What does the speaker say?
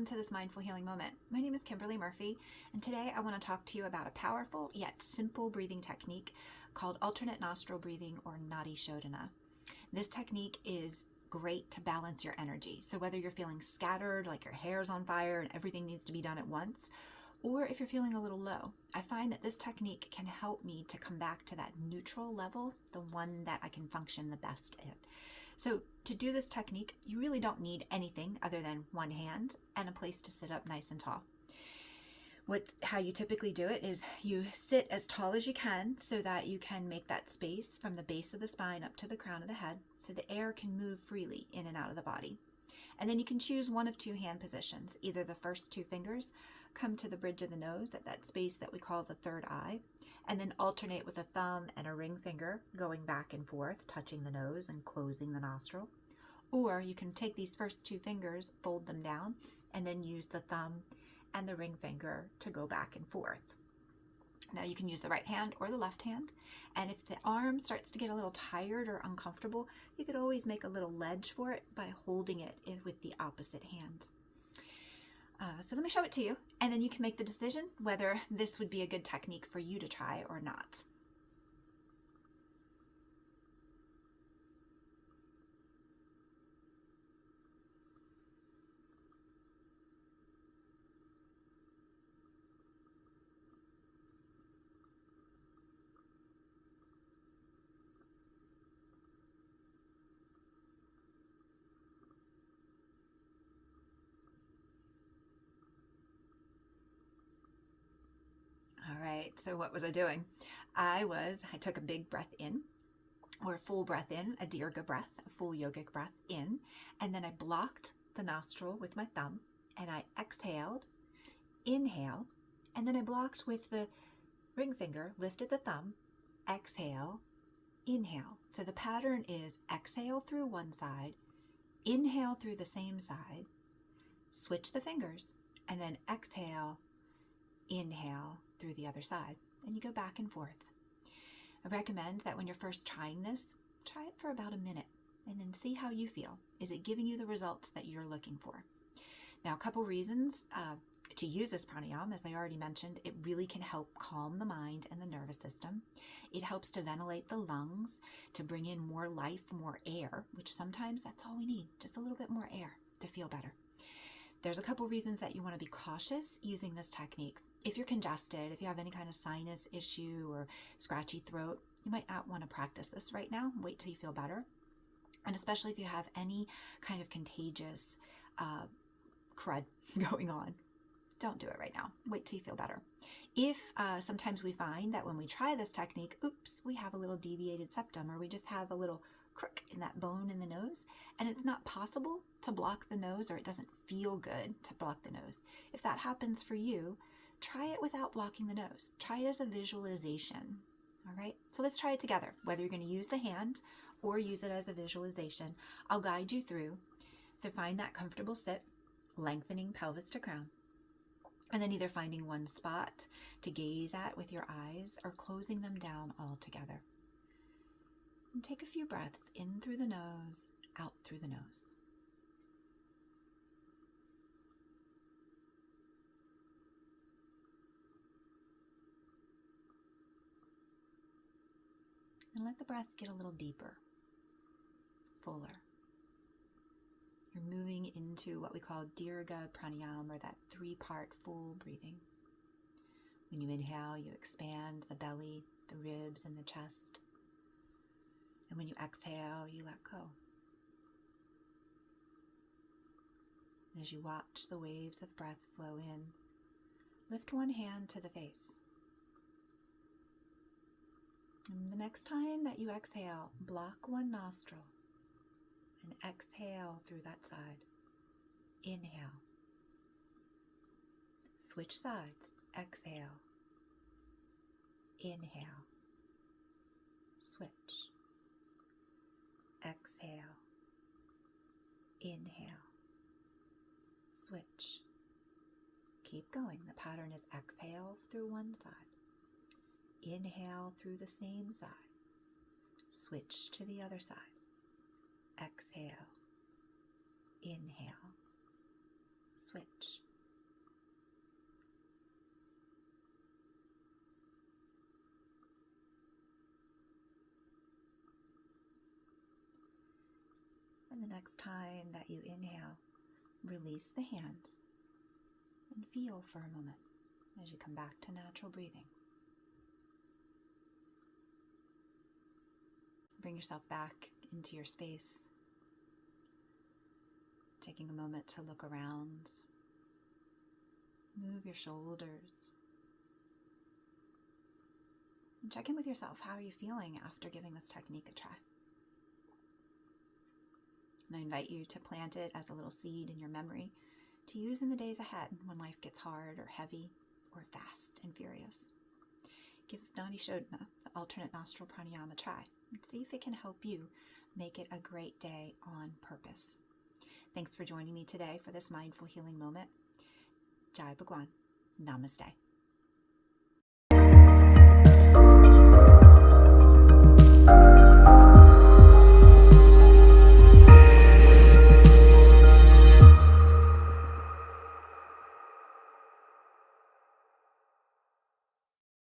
to this Mindful Healing Moment. My name is Kimberly Murphy, and today I want to talk to you about a powerful yet simple breathing technique called Alternate Nostril Breathing, or Nadi Shodhana. This technique is great to balance your energy. So whether you're feeling scattered, like your hair's on fire and everything needs to be done at once, or if you're feeling a little low, I find that this technique can help me to come back to that neutral level, the one that I can function the best in. So to do this technique, you really don't need anything other than one hand and a place to sit up nice and tall. How you typically do it is you sit as tall as you can so that you can make that space from the base of the spine up to the crown of the head so the air can move freely in and out of the body. And then you can choose one of two hand positions. Either the first two fingers come to the bridge of the nose at that space that we call the third eye, and then alternate with a thumb and a ring finger going back and forth, touching the nose and closing the nostril. Or you can take these first two fingers, fold them down, and then use the thumb and the ring finger to go back and forth. Now you can use the right hand or the left hand, and if the arm starts to get a little tired or uncomfortable, you could always make a little ledge for it by holding it with the opposite hand. So let me show it to you, and then you can make the decision whether this would be a good technique for you to try or not. All right, so what was I doing? I took a big breath in, or a full breath in, a Dirga breath, a full yogic breath in, and then I blocked the nostril with my thumb, and I exhaled, inhale, and then I blocked with the ring finger, lifted the thumb, exhale, inhale. So the pattern is exhale through one side, inhale through the same side, switch the fingers, and then exhale, inhale through the other side, and you go back and forth. I recommend that when you're first trying this, try it for about a minute and then see how you feel. Is it giving you the results that you're looking for? Now, a couple reasons to use this pranayama, as I already mentioned, it really can help calm the mind and the nervous system. It helps to ventilate the lungs, to bring in more life, more air, which sometimes that's all we need, just a little bit more air to feel better. There's a couple reasons that you want to be cautious using this technique. If you're congested, if you have any kind of sinus issue or scratchy throat, you might not want to practice this right now. Wait till you feel better. And especially if you have any kind of contagious crud going on, don't do it right now. Wait till you feel better. If sometimes we find that when we try this technique, we have a little deviated septum, or we just have a little crook in that bone in the nose, and it's not possible to block the nose, or it doesn't feel good to block the nose. If that happens for you, try it without blocking the nose. Try it as a visualization. All right, so let's try it together. Whether you're going to use the hand or use it as a visualization, I'll guide you through. So find that comfortable sit, lengthening pelvis to crown, and then either finding one spot to gaze at with your eyes or closing them down altogether. And take a few breaths in through the nose, out through the nose. And let the breath get a little deeper, fuller. You're moving into what we call Dirga Pranayama, or that three-part full breathing. When you inhale, you expand the belly, the ribs, and the chest. And when you exhale, you let go. And as you watch the waves of breath flow in, lift one hand to the face. And the next time that you exhale, block one nostril and exhale through that side. Inhale. Switch sides. Exhale. Inhale. Switch. Exhale. Inhale. Switch. Keep going. The pattern is exhale through one side. Inhale through the same side. Switch to the other side. Exhale. Inhale. Switch. And the next time that you inhale, release the hands and feel for a moment as you come back to natural breathing. Bring yourself back into your space, taking a moment to look around. Move your shoulders. And check in with yourself. How are you feeling after giving this technique a try? And I invite you to plant it as a little seed in your memory to use in the days ahead when life gets hard or heavy or fast and furious. Give Nadi Shodhana, the Alternate Nostril Pranayama, a try and see if it can help you make it a great day on purpose. Thanks for joining me today for this mindful healing moment. Jai Bhagwan. Namaste.